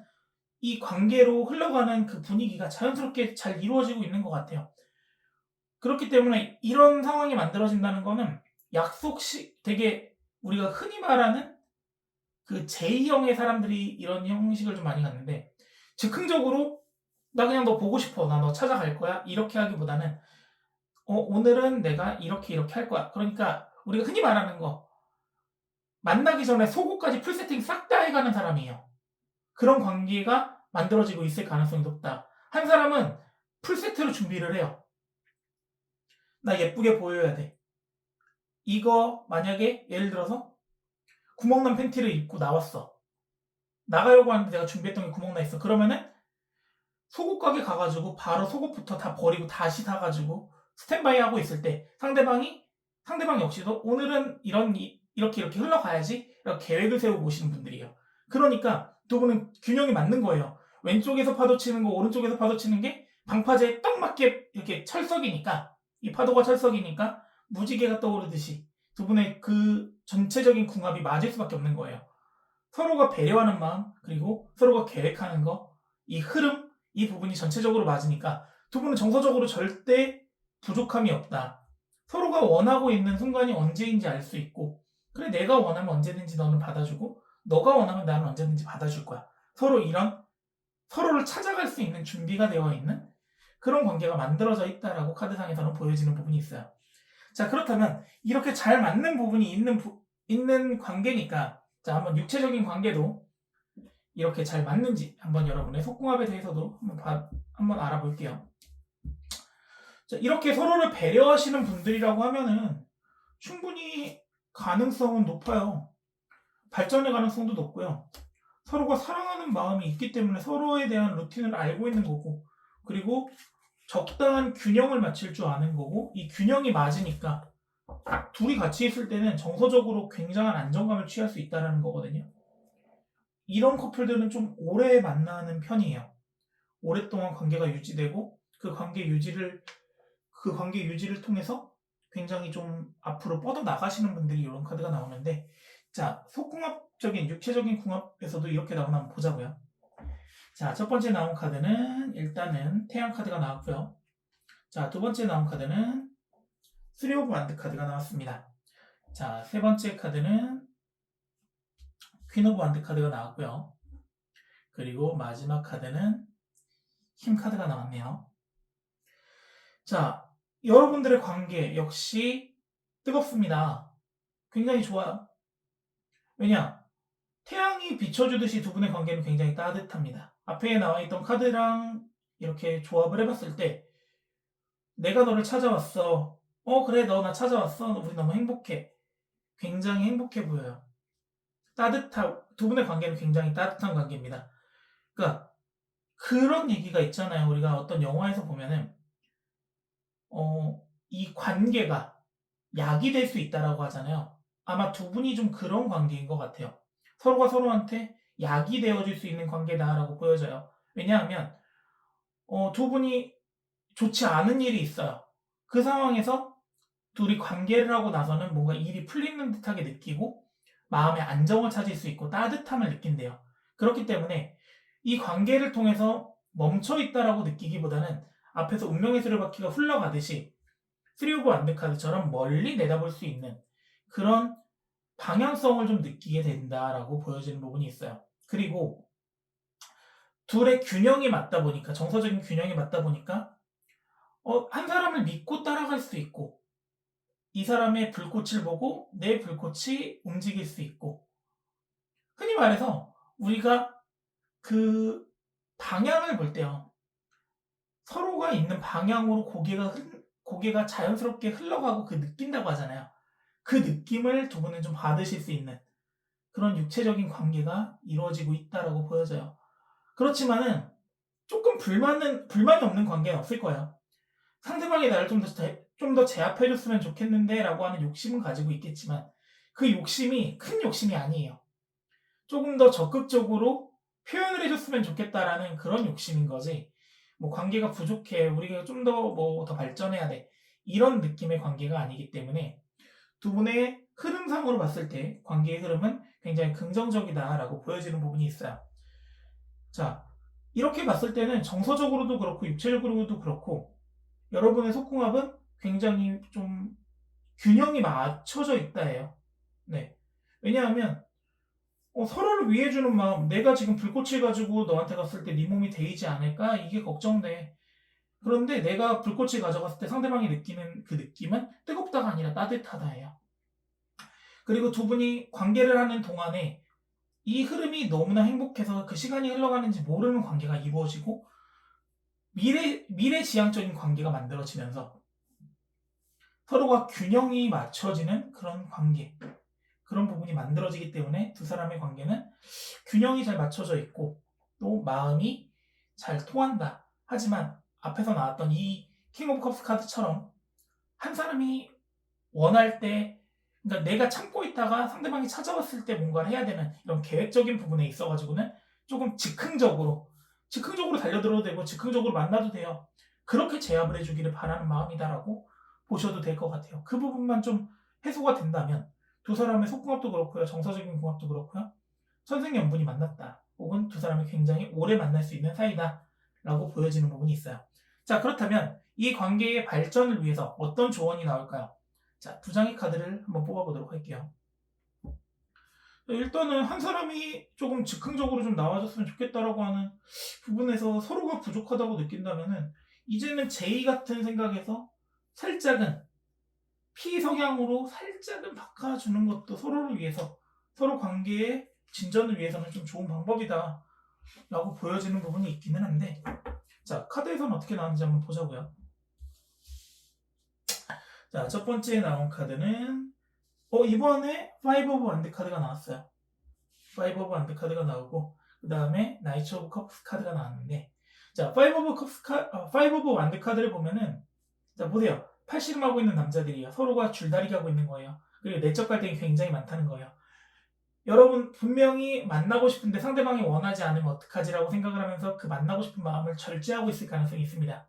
이 관계로 흘러가는 그 분위기가 자연스럽게 잘 이루어지고 있는 것 같아요. 그렇기 때문에 이런 상황이 만들어진다는 거는 되게 우리가 흔히 말하는 그 J형의 사람들이 이런 형식을 좀 많이 갖는데, 즉흥적으로 나 그냥 너 보고 싶어, 나 너 찾아갈 거야, 이렇게 하기보다는 오늘은 내가 이렇게 할 거야. 그러니까 우리가 흔히 말하는 거, 만나기 전에 속옷까지 풀세팅 싹 다 해가는 사람이에요. 그런 관계가 만들어지고 있을 가능성이 높다. 한 사람은 풀세트로 준비를 해요. 나 예쁘게 보여야 돼. 이거 만약에 예를 들어서 구멍난 팬티를 입고 나왔어. 나가려고 하는데 내가 준비했던 게 구멍나 있어. 그러면은 속옷 가게 가가지고 바로 속옷부터 다 버리고 다시 사가지고 스탠바이 하고 있을 때 상대방 역시도 오늘은 이렇게 흘러가야지 이렇게 계획을 세우고 오시는 분들이에요. 그러니까 두 분은 균형이 맞는 거예요. 왼쪽에서 파도 치는 거, 오른쪽에서 파도 치는 게 방파제에 딱 맞게 이렇게 철석이니까, 이 파도가 철석이니까 무지개가 떠오르듯이 두 분의 그 전체적인 궁합이 맞을 수밖에 없는 거예요. 서로가 배려하는 마음, 그리고 서로가 계획하는 거, 이 흐름, 이 부분이 전체적으로 맞으니까 두 분은 정서적으로 절대 부족함이 없다. 서로가 원하고 있는 순간이 언제인지 알 수 있고, 그래, 내가 원하면 언제든지 너는 받아주고, 너가 원하면 나는 언제든지 받아줄 거야. 서로를 찾아갈 수 있는 준비가 되어 있는 그런 관계가 만들어져 있다라고 카드상에서는 보여지는 부분이 있어요. 자, 그렇다면 이렇게 잘 맞는 부분이 있는 관계니까, 자, 한번 육체적인 관계도 이렇게 잘 맞는지 한번 여러분의 속궁합에 대해서도 한번 알아볼게요. 자, 이렇게 서로를 배려하시는 분들이라고 하면은 충분히 가능성은 높아요. 발전의 가능성도 높고요. 서로가 사랑하는 마음이 있기 때문에 서로에 대한 루틴을 알고 있는 거고, 그리고 적당한 균형을 맞출 줄 아는 거고, 이 균형이 맞으니까 둘이 같이 있을 때는 정서적으로 굉장한 안정감을 취할 수 있다는 거거든요. 이런 커플들은 좀 오래 만나는 편이에요. 오랫동안 관계가 유지되고 그 관계 유지를 통해서 굉장히 좀 앞으로 뻗어 나가시는 분들이 이런 카드가 나오는데, 자, 속궁합적인 육체적인 궁합에서도 이렇게 나오나 한번 보자고요. 자, 첫 번째 나온 카드는 일단은 태양 카드가 나왔고요. 자, 두 번째 나온 카드는 쓰리 오브 완드 카드가 나왔습니다. 자, 세 번째 카드는 퀸 오브 완드 카드가 나왔고요. 그리고 마지막 카드는 힘 카드가 나왔네요. 자, 여러분들의 관계 역시 뜨겁습니다. 굉장히 좋아요. 왜냐? 태양이 비춰주듯이 두 분의 관계는 굉장히 따뜻합니다. 앞에 나와 있던 카드랑 이렇게 조합을 해봤을 때 내가 너를 찾아왔어. 그래, 너 나 찾아왔어. 우리 너무 행복해. 굉장히 행복해 보여요. 두 분의 관계는 굉장히 따뜻한 관계입니다. 그러니까 그런 얘기가 있잖아요. 우리가 어떤 영화에서 보면은 이 관계가 약이 될 수 있다라고 하잖아요. 아마 두 분이 좀 그런 관계인 것 같아요. 서로가 서로한테 약이 되어줄 수 있는 관계다라고 보여져요. 왜냐하면 두 분이 좋지 않은 일이 있어요. 그 상황에서 둘이 관계를 하고 나서는 뭔가 일이 풀리는 듯하게 느끼고 마음의 안정을 찾을 수 있고 따뜻함을 느낀대요. 그렇기 때문에 이 관계를 통해서 멈춰있다라고 느끼기보다는 앞에서 운명의 수레바퀴가 흘러가듯이 3 오브 완드 카드처럼 멀리 내다볼 수 있는 그런 방향성을 좀 느끼게 된다라고 보여지는 부분이 있어요. 그리고 둘의 균형이 맞다 보니까, 정서적인 균형이 맞다 보니까 한 사람을 믿고 따라갈 수 있고 이 사람의 불꽃을 보고 내 불꽃이 움직일 수 있고, 흔히 말해서 우리가 그 방향을 볼 때요, 서로가 있는 방향으로 고개가 자연스럽게 흘러가고 그 느낀다고 하잖아요. 그 느낌을 두 분은 좀 받으실 수 있는 그런 육체적인 관계가 이루어지고 있다라고 보여져요. 그렇지만은 조금 불만이 없는 관계는 없을 거예요. 상대방이 나를 좀 더 제압해줬으면 좋겠는데 라고 하는 욕심은 가지고 있겠지만 그 욕심이 큰 욕심이 아니에요. 조금 더 적극적으로 표현을 해줬으면 좋겠다라는 그런 욕심인 거지, 뭐 관계가 부족해, 우리가 좀 더 발전해야 돼, 이런 느낌의 관계가 아니기 때문에 두 분의 흐름상으로 봤을 때 관계의 흐름은 굉장히 긍정적이다라고 보여지는 부분이 있어요. 자, 이렇게 봤을 때는 정서적으로도 그렇고 육체적으로도 그렇고 여러분의 속궁합은 굉장히 좀 균형이 맞춰져 있다예요. 네. 왜냐하면 서로를 위해주는 마음, 내가 지금 불꽃을 가지고 너한테 갔을 때 네 몸이 데이지 않을까? 이게 걱정돼. 그런데 내가 불꽃을 가져갔을 때 상대방이 느끼는 그 느낌은 뜨겁다가 아니라 따뜻하다예요. 그리고 두 분이 관계를 하는 동안에 이 흐름이 너무나 행복해서 그 시간이 흘러가는지 모르는 관계가 이루어지고 미래지향적인 관계가 만들어지면서 서로가 균형이 맞춰지는 그런 관계, 그런 부분이 만들어지기 때문에 두 사람의 관계는 균형이 잘 맞춰져 있고 또 마음이 잘 통한다. 하지만 앞에서 나왔던 이 킹 오브 컵스 카드처럼 한 사람이 원할 때, 그러니까 내가 참고 있다가 상대방이 찾아왔을 때 뭔가를 해야 되는 이런 계획적인 부분에 있어가지고는 조금 즉흥적으로 달려들어도 되고 즉흥적으로 만나도 돼요. 그렇게 제압을 해주기를 바라는 마음이다라고 보셔도 될 것 같아요. 그 부분만 좀 해소가 된다면 두 사람의 속궁합도 그렇고요, 정서적인 궁합도 그렇고요, 천생연분이 만났다, 혹은 두 사람이 굉장히 오래 만날 수 있는 사이다 라고 보여지는 부분이 있어요. 자, 그렇다면 이 관계의 발전을 위해서 어떤 조언이 나올까요? 자, 두 장의 카드를 한번 뽑아보도록 할게요. 일단은 한 사람이 조금 즉흥적으로 좀 나와줬으면 좋겠다라고 하는 부분에서 서로가 부족하다고 느낀다면은 이제는 제이 같은 생각에서 살짝은 P 성향으로 살짝은 바꿔주는 것도 서로를 위해서, 서로 관계의 진전을 위해서는 좀 좋은 방법이다 라고 보여지는 부분이 있기는 한데, 자, 카드에서는 어떻게 나왔는지 한번 보자고요. 자, 첫 번째 나온 카드는 이번에 5 오브 완드 카드가 나왔어요. 5 오브 완드 카드가 나오고 그 다음에 나이트 오브 컵스 카드가 나왔는데, 자, 5 오브 완드 카드를 보면은, 자, 보세요. 팔씨름하고 있는 남자들이요, 서로가 줄다리기 하고 있는 거예요. 그리고 내적 갈등이 굉장히 많다는 거예요. 여러분 분명히 만나고 싶은데 상대방이 원하지 않으면 어떡하지라고 생각을 하면서 그 만나고 싶은 마음을 절제하고 있을 가능성이 있습니다.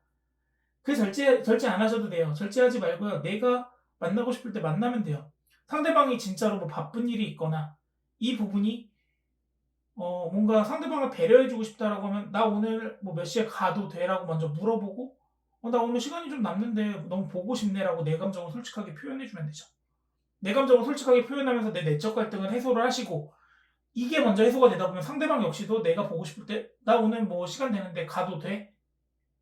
그 절제 안 하셔도 돼요. 절제하지 말고요, 내가 만나고 싶을 때 만나면 돼요. 상대방이 진짜로 뭐 바쁜 일이 있거나 이 부분이 뭔가 상대방을 배려해주고 싶다라고 하면 나 오늘 뭐 몇 시에 가도 돼라고 먼저 물어보고, 나 오늘 시간이 좀 남는데 너무 보고 싶네라고 내 감정을 솔직하게 표현해주면 되죠. 내 감정을 솔직하게 표현하면서 내 내적 갈등을 해소를 하시고 이게 먼저 해소가 되다 보면 상대방 역시도 내가 보고 싶을 때 나 오늘 뭐 시간 되는데 가도 돼?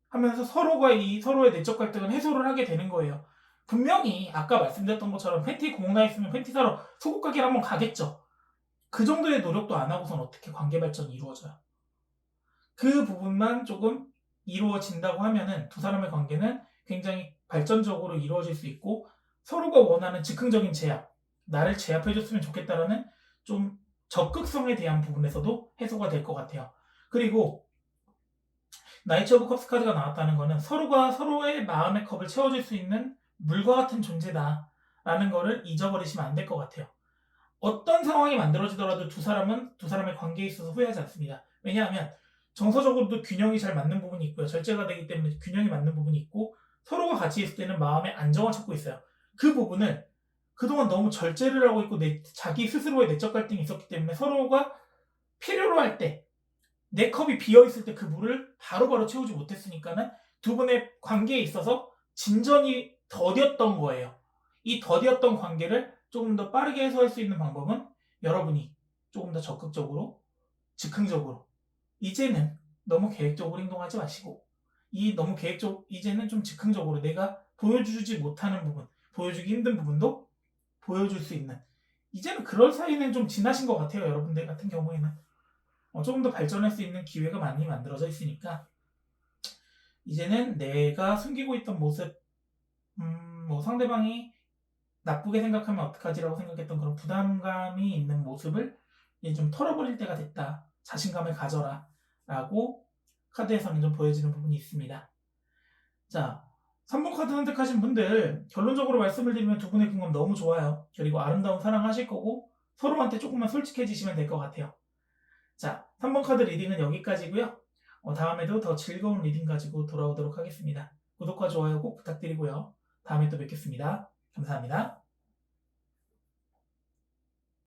하면서 서로의 내적 갈등을 해소를 하게 되는 거예요. 분명히 아까 말씀드렸던 것처럼 팬티 구멍 나 있으면 팬티 사러 속옷 가게를 한번 가겠죠. 그 정도의 노력도 안 하고선 어떻게 관계 발전이 이루어져요. 그 부분만 조금 이루어진다고 하면은 두 사람의 관계는 굉장히 발전적으로 이루어질 수 있고 서로가 원하는 즉흥적인 제압, 나를 제압해줬으면 좋겠다라는 좀 적극성에 대한 부분에서도 해소가 될 것 같아요. 그리고 나이츠 오브 컵스 카드가 나왔다는 거는 서로가 서로의 마음의 컵을 채워줄 수 있는 물과 같은 존재다라는 거를 잊어버리시면 안 될 것 같아요. 어떤 상황이 만들어지더라도 두 사람의 관계에 있어서 후회하지 않습니다. 왜냐하면 정서적으로도 균형이 잘 맞는 부분이 있고요. 절제가 되기 때문에 균형이 맞는 부분이 있고 서로가 같이 있을 때는 마음의 안정을 찾고 있어요. 그 부분을 그동안 너무 절제를 하고 있고 자기 스스로의 내적 갈등이 있었기 때문에 서로가 필요로 할 때 내 컵이 비어있을 때 그 물을 바로바로 채우지 못했으니까는 두 분의 관계에 있어서 진전이 더뎠던 거예요. 이 더뎠던 관계를 조금 더 빠르게 해소할 수 있는 방법은 여러분이 조금 더 적극적으로, 즉흥적으로 이제는 너무 계획적으로 행동하지 마시고 이제는 좀 즉흥적으로 내가 보여주지 못하는 부분, 보여주기 힘든 부분도 보여줄 수 있는 이제는 그럴 사이는 좀 지나신 것 같아요. 여러분들 같은 경우에는 조금 더 발전할 수 있는 기회가 많이 만들어져 있으니까 이제는 내가 숨기고 있던 모습 뭐 상대방이 나쁘게 생각하면 어떡하지라고 생각했던 그런 부담감이 있는 모습을 이제 좀 털어버릴 때가 됐다. 자신감을 가져라 라고 카드에서는 좀 보여지는 부분이 있습니다. 자, 3번 카드 선택하신 분들 결론적으로 말씀을 드리면 두 분의 궁합 너무 좋아요. 그리고 아름다운 사랑 하실 거고 서로한테 조금만 솔직해지시면 될 것 같아요. 자, 3번 카드 리딩은 여기까지고요. 다음에도 더 즐거운 리딩 가지고 돌아오도록 하겠습니다. 구독과 좋아요 꼭 부탁드리고요. 다음에 또 뵙겠습니다. 감사합니다.